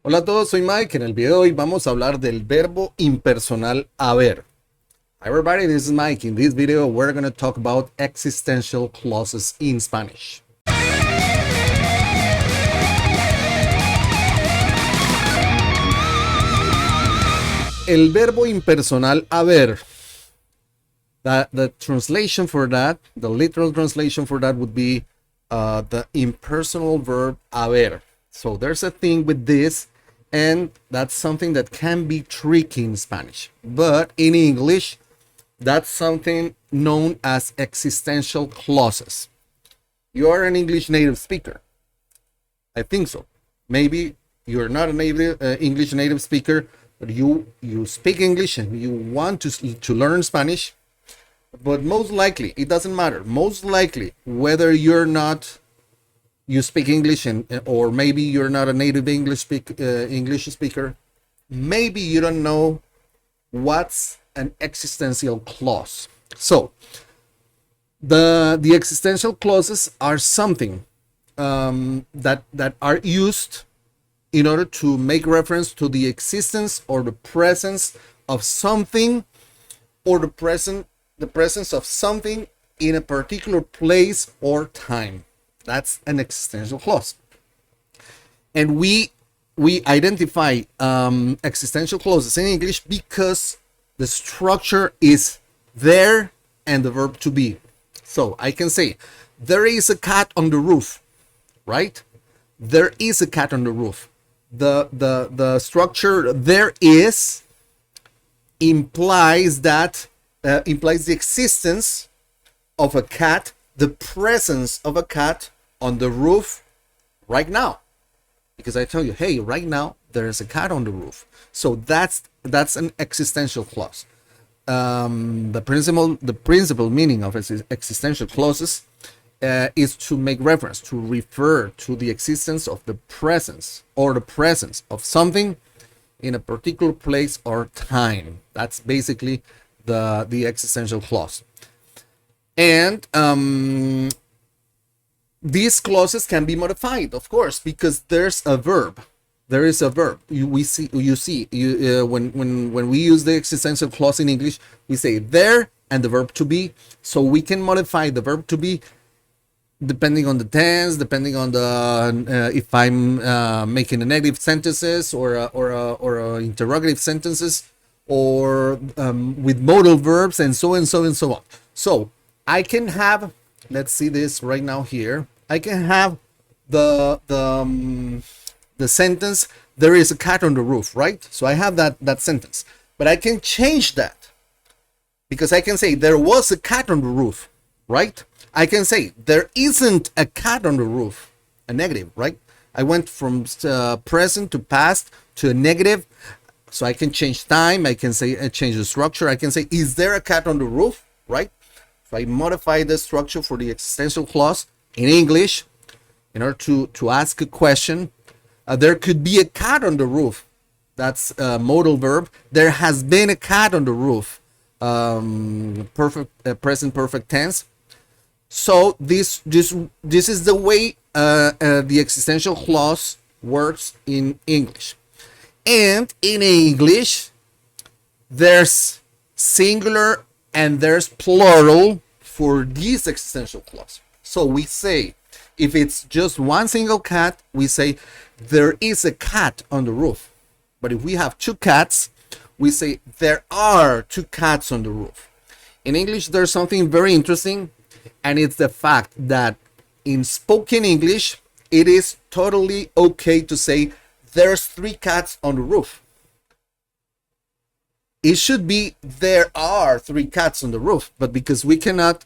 Hola a todos, soy Mike. En el video de hoy vamos a hablar del verbo impersonal haber. Hi everybody, this is Mike. In this video, we're going to talk about existential clauses in Spanish. El verbo impersonal haber. The translation for that, the literal translation for that would be the impersonal verb haber. So there's a thing with this, and that's something that can be tricky in Spanish. But in English, that's something known as existential clauses. You are an English native speaker. I think so. Maybe you're not a native English native speaker, but you speak English and you want to learn Spanish. But most likely, it doesn't matter. Most likely, whether you speak English or maybe you're not a native English speaker, maybe you don't know what's an existential clause. So the existential clauses are something that are used in order to make reference to the existence or the presence of something, or the presence of something in a particular place or time. That's an existential clause. And we identify existential clauses in English because the structure is there and the verb to be. So I can say, there is a cat on the roof, right? There is a cat on the roof. The structure there is implies the existence of a cat, the presence of a cat on the roof right now. Because I tell you, hey, right now there is a cat on the roof. So that's an existential clause. The principal meaning of existential clauses is to make reference, to refer to the existence of the presence of something in a particular place or time. That's basically the existential clause. And these clauses can be modified, of course, because there's a verb. There is a verb. When we use the existential clause in English, we say there and the verb to be. So we can modify the verb to be depending on the tense, depending on the if I'm making a negative sentences or interrogative sentences, or with modal verbs, and so on. So I can have, let's see this right now here. I can have the sentence, there is a cat on the roof, right? So I have that sentence, but I can change that, because I can say there was a cat on the roof, right? I can say there isn't a cat on the roof, a negative, right? I went from present to past to a negative. So I can change time, I can say change the structure, I can say, is there a cat on the roof, right? So I modify the structure for the existential clause in English in order to ask a question. There could be a cat on the roof. That's a modal verb. There has been a cat on the roof. Present perfect tense. So this is the way the existential clause works in English. And in English, there's singular and there's plural for this existential clause. So we say, if it's just one single cat, we say there is a cat on the roof. But if we have two cats, we say there are two cats on the roof. In English, there's something very interesting, and it's the fact that in spoken English, it is totally okay to say there's three cats on the roof. It should be there are three cats on the roof, but because we cannot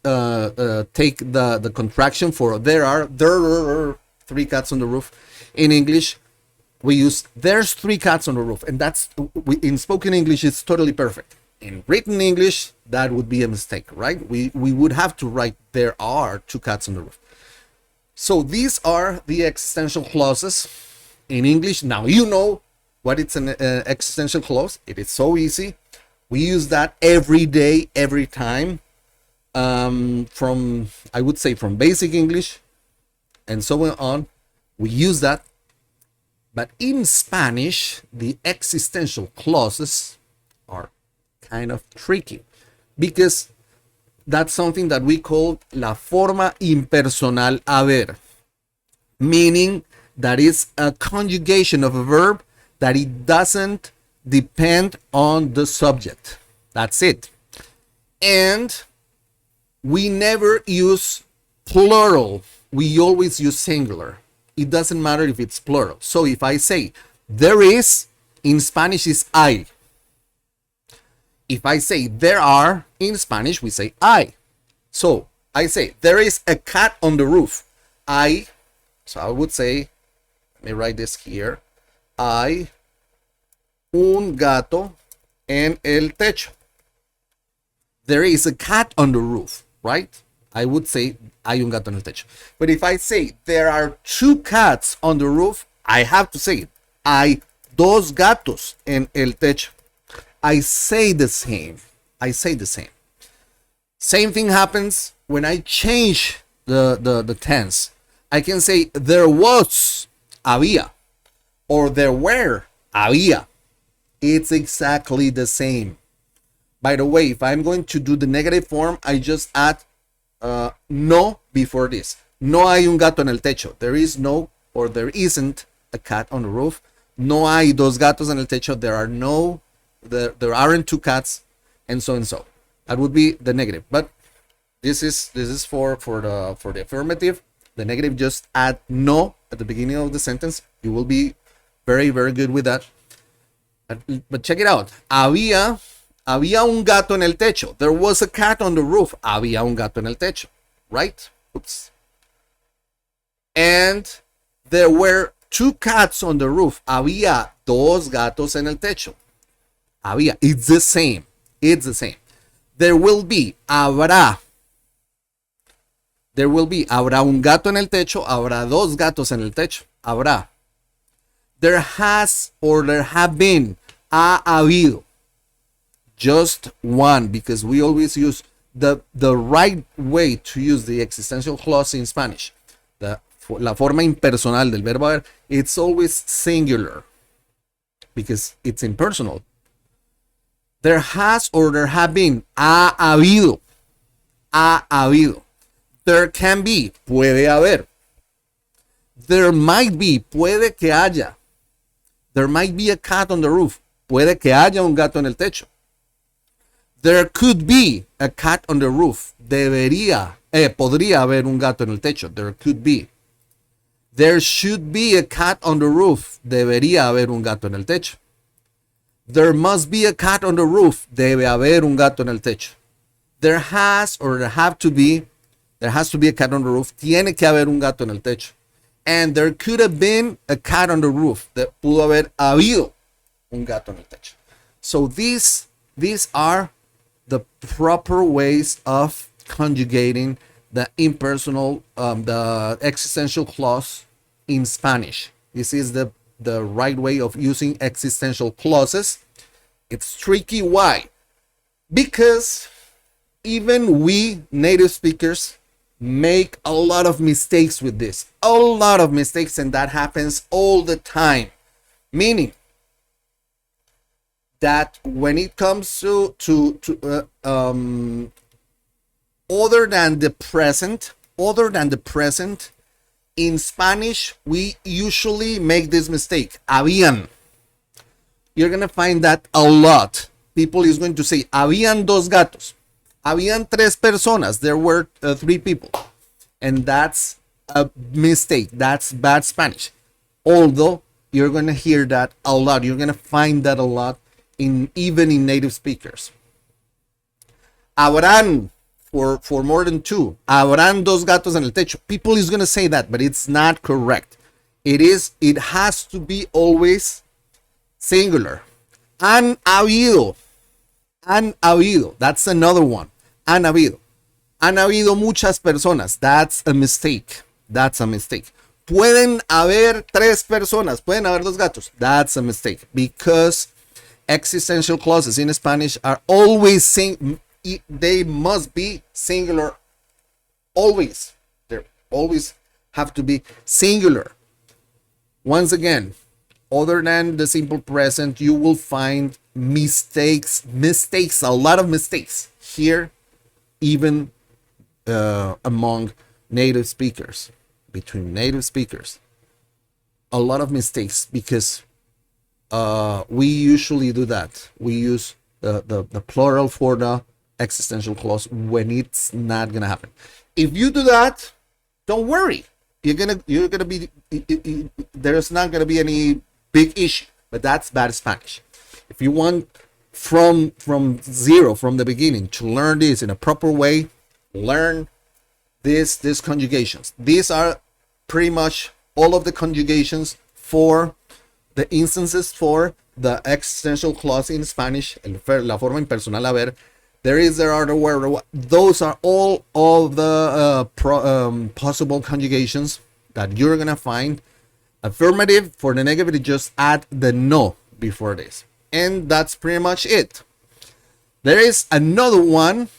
take the contraction for there are three cats on the roof, in English we use there's three cats on the roof, and that's in spoken English it's totally perfect. In written English, that would be a mistake, right? We would have to write there are two cats on the roof. So these are the existential clauses in English. Now you know what it's an existential clause. It is so easy. We use that every day, every time, from, I would say, from basic English and so on. We use that But in Spanish, the existential clauses are kind of tricky because that's something that we call la forma impersonal haber, meaning that is a conjugation of a verb that it doesn't depend on the subject. That's it. And we never use plural. We always use singular. It doesn't matter if it's plural. So if I say there is, in Spanish is hay. If I say there are, in Spanish we say hay. So I say there is a cat on the roof. Hay. So I would say, let me write this here. Hay un gato en el techo. There is a cat on the roof, right? I would say hay un gato en el techo. But if I say there are two cats on the roof, I have to say it. Hay dos gatos en el techo. I say the same. I say the same. Same thing happens when I change the tense. I can say there was, había, or there were, había. It's exactly the same. By the way, if I'm going to do the negative form, I just add no before this. No hay un gato en el techo. There is no, or there isn't a cat on the roof. No hay dos gatos en el techo. There aren't two cats, and so and so. That would be the negative. But this is for the affirmative. The negative, just add no at the beginning of the sentence. You will be very, very good with that. But check it out. Había un gato en el techo. There was a cat on the roof. Había un gato en el techo. Right? Oops. And there were two cats on the roof. Había dos gatos en el techo. Había. It's the same. It's the same. There will be. Habrá. There will be. Habrá un gato en el techo. Habrá dos gatos en el techo. Habrá. There has or there have been. Ha habido. Just one, because we always use the right way to use the existential clause in Spanish. La forma impersonal del verbo haber, it's always singular because it's impersonal. There has or there have been. Ha habido. Ha habido. There can be. Puede haber. There might be. Puede que haya. There might be a cat on the roof. Puede que haya un gato en el techo. There could be a cat on the roof. Podría haber un gato en el techo. There could be. There should be a cat on the roof. Debería haber un gato en el techo. There must be a cat on the roof. Debe haber un gato en el techo. There has or there has to be a cat on the roof. Tiene que haber un gato en el techo. And there could have been a cat on the roof. Pudo haber habido un gato en el techo. So these are the proper ways of conjugating the impersonal, the existential clause in Spanish. This is the right way of using existential clauses. It's tricky. Why? Because even we native speakers make a lot of mistakes with this. A lot of mistakes, and that happens all the time. Meaning that when it comes to other than the present, in Spanish, we usually make this mistake. Habían. You're going to find that a lot. People is going to say, habían dos gatos. Habían tres personas. There were three people. And that's a mistake. That's bad Spanish. Although, you're going to hear that a lot. You're going to find that a lot, even in native speakers. Habrán. For more than two. Habrán dos gatos en el techo. People is going to say that, but it's not correct. It has to be always singular. Han habido. That's another one. Han habido. Han habido muchas personas. That's a mistake. Pueden haber tres personas. Pueden haber dos gatos. That's a mistake. Because existential clauses in Spanish are always they must be singular. Always. They always have to be singular. Once again, other than the simple present, you will find mistakes, a lot of mistakes here, even among native speakers, between native speakers. A lot of mistakes because we usually do that. We use the plural for the existential clause when it's not gonna happen. If you do that, don't worry. You're gonna be there's not gonna be any big issue. But that's bad Spanish. If you want from zero, from the beginning, to learn this in a proper way, learn these conjugations. These are pretty much all of the conjugations for the instances for the existential clause in Spanish, la forma impersonal haber. There are the word. Those are all of the possible conjugations that you're gonna find. Affirmative. For the negative, just add the no before this, and that's pretty much it. There is another one.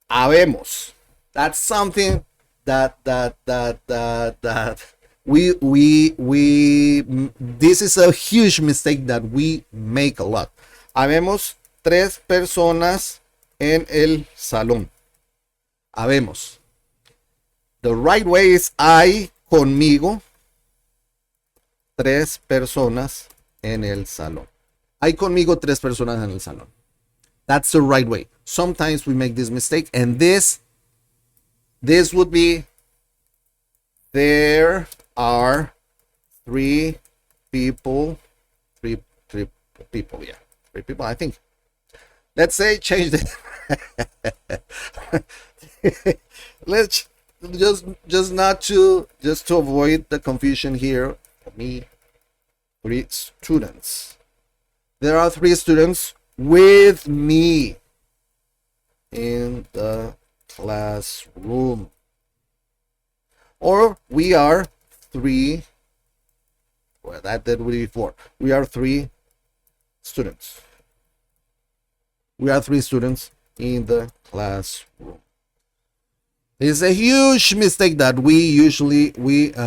Habemos. That's something that we this is a huge mistake that we make a lot. Habemos 3 personas en el salón. Habemos. The right way is hay conmigo 3 personas en el salón. Hay conmigo 3 personas en el salón. That's the right way. Sometimes we make this mistake, and this would be there are 3 people, 3 people, yeah, 3 people, I think. Let's say change the let's just to avoid the confusion here. For me, 3 students. There are 3 students with me in the classroom. Or we are 3, well, that would be 4. We are 3 students. We are 3 students in the classroom. It's a huge mistake that we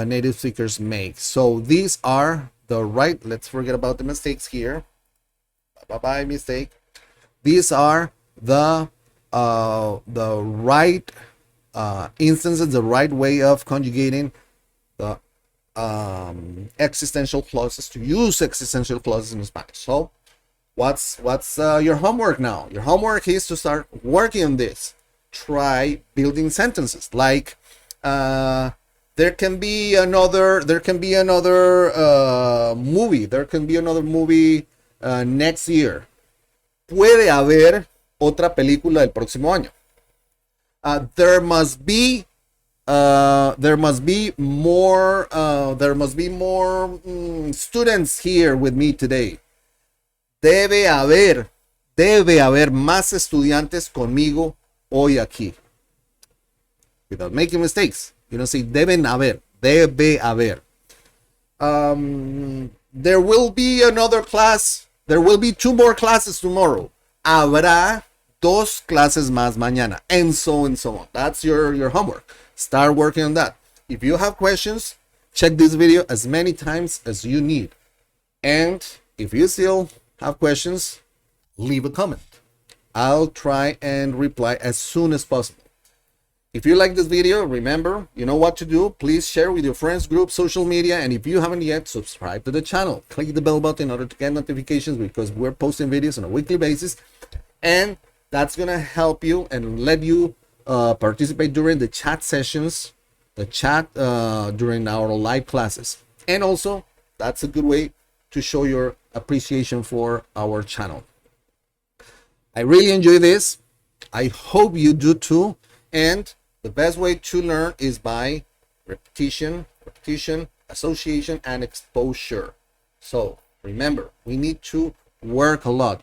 native speakers make. So these are the right, let's forget about the mistakes here. Bye-bye mistake. These are the right instances, the right way of conjugating the existential clauses, to use existential clauses in Spanish. So what's your homework now? Your homework is to start working on this. Try building sentences like there can be another movie next year. Puede haber otra película el próximo año. There must be more students here with me today. Debe haber más estudiantes conmigo hoy aquí. Without making mistakes. You don't say deben haber. Debe haber. There will be another class. There will be 2 more classes tomorrow. Habrá 2 clases más mañana. And so on. That's your homework. Start working on that. If you have questions, check this video as many times as you need. And if you still have questions, leave a comment. I'll try and reply as soon as possible. If you like this video, remember, you know what to do. Please share with your friends, group, social media, and if you haven't yet, subscribe to the channel. Click the bell button in order to get notifications, because we're posting videos on a weekly basis, and that's gonna help you and let you participate during the chat sessions, during our live classes. And also, that's a good way to show your appreciation for our channel. I really enjoy this. I hope you do too. And the best way to learn is by repetition, association, and exposure. So remember, we need to work a lot.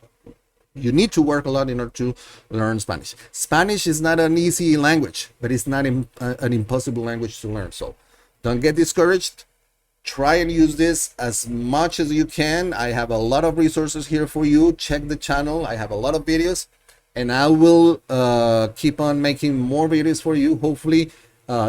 You need to work a lot in order to learn Spanish. Spanish is not an easy language, but it's not an impossible language to learn. So don't get discouraged. Try and use this as much as you can. I have a lot of resources here for you. Check the channel. I have a lot of videos, and I will keep on making more videos for you, hopefully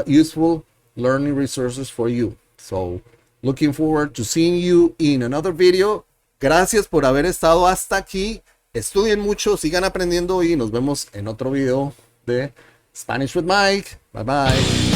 useful learning resources for you. So, looking forward to seeing you in another video. Gracias por haber estado hasta aquí. Estudien mucho, sigan aprendiendo y nos vemos en otro video de Spanish with Mike. Bye bye.